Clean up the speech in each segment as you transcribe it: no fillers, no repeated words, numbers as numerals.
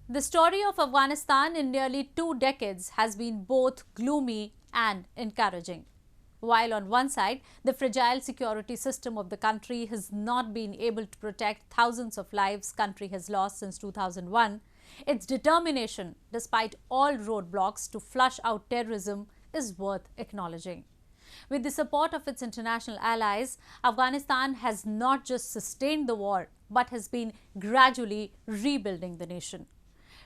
The story of Afghanistan in nearly 2 decades has been both gloomy and encouraging. While on one side, the fragile security system of the country has not been able to protect thousands of lives country has lost since 2001, its determination, despite all roadblocks to flush out terrorism, is worth acknowledging. With the support of its international allies, Afghanistan has not just sustained the war, but has been gradually rebuilding the nation.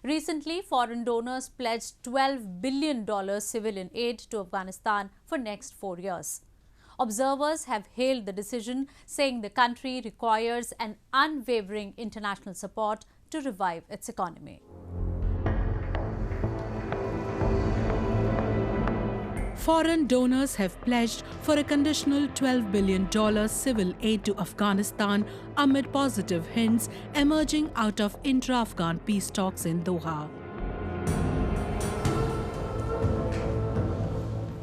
Recently, foreign donors pledged $12 billion civilian aid to Afghanistan for next 4 years. Observers have hailed the decision, saying the country requires an unwavering international support to revive its economy. Foreign donors have pledged for a conditional $12 billion civil aid to Afghanistan amid positive hints emerging out of intra-Afghan peace talks in Doha.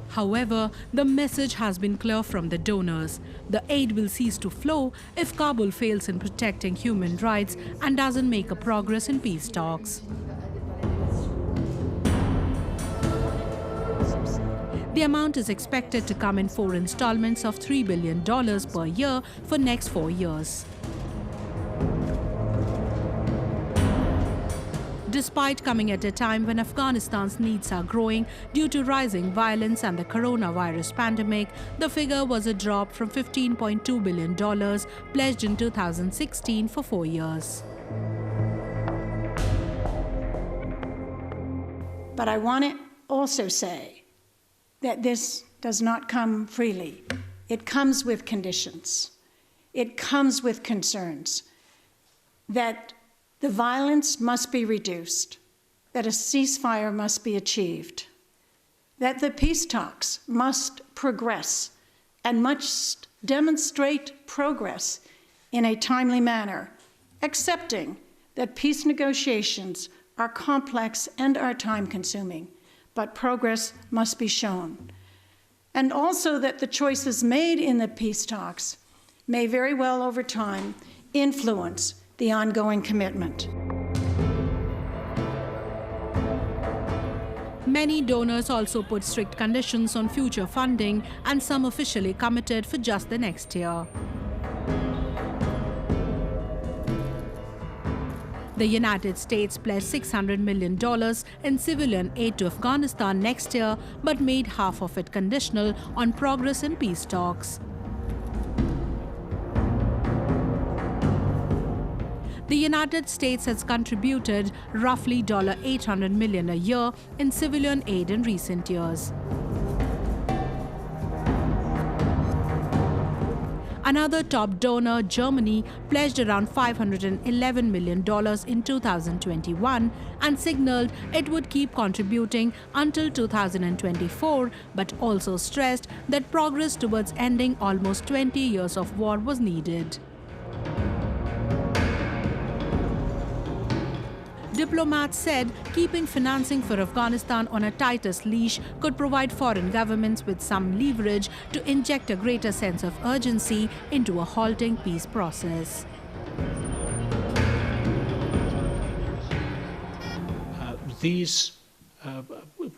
However, the message has been clear from the donors. The aid will cease to flow if Kabul fails in protecting human rights and doesn't make a progress in peace talks. The amount is expected to come in 4 installments of $3 billion per year for next 4 years. Despite coming at a time when Afghanistan's needs are growing due to rising violence and the coronavirus pandemic, the figure was a drop from $15.2 billion pledged in 2016 for 4 years. But I want to also say that this does not come freely. It comes with conditions. It comes with concerns that the violence must be reduced, that a ceasefire must be achieved, that the peace talks must progress and must demonstrate progress in a timely manner, accepting that peace negotiations are complex and are time-consuming, but progress must be shown. And also that the choices made in the peace talks may very well over time influence the ongoing commitment. Many donors also put strict conditions on future funding, and some officially committed for just the next year. The United States pledged $600 million in civilian aid to Afghanistan next year, but made half of it conditional on progress in peace talks. The United States has contributed roughly $800 million a year in civilian aid in recent years. Another top donor, Germany, pledged around $511 million in 2021 and signaled it would keep contributing until 2024, but also stressed that progress towards ending almost 20 years of war was needed. Diplomats said keeping financing for Afghanistan on a tightest leash could provide foreign governments with some leverage to inject a greater sense of urgency into a halting peace process. These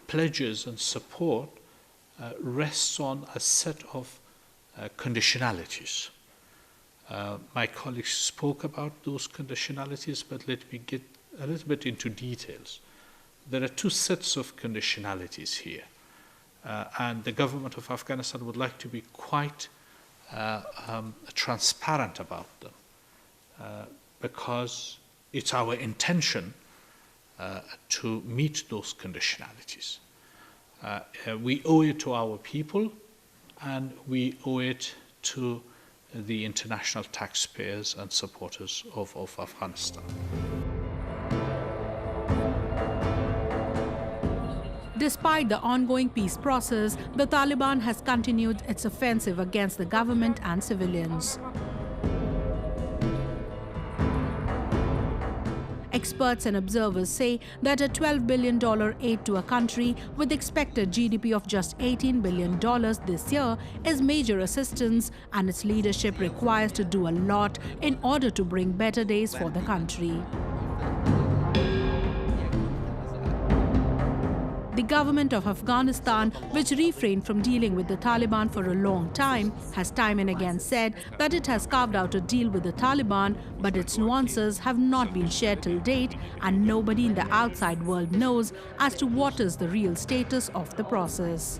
pledges and support rests on a set of conditionalities. My colleagues spoke about those conditionalities, but let me get a little bit into details. There are 2 sets of conditionalities here, and the government of Afghanistan would like to be quite transparent about them, because it's our intention to meet those conditionalities. We owe it to our people, and we owe it to the international taxpayers and supporters of Afghanistan. Despite the ongoing peace process, the Taliban has continued its offensive against the government and civilians. Experts and observers say that a $12 billion aid to a country with expected GDP of just $18 billion this year is major assistance, and its leadership requires to do a lot in order to bring better days for the country. The government of Afghanistan, which refrained from dealing with the Taliban for a long time, has time and again said that it has carved out a deal with the Taliban, but its nuances have not been shared till date, and nobody in the outside world knows as to what is the real status of the process.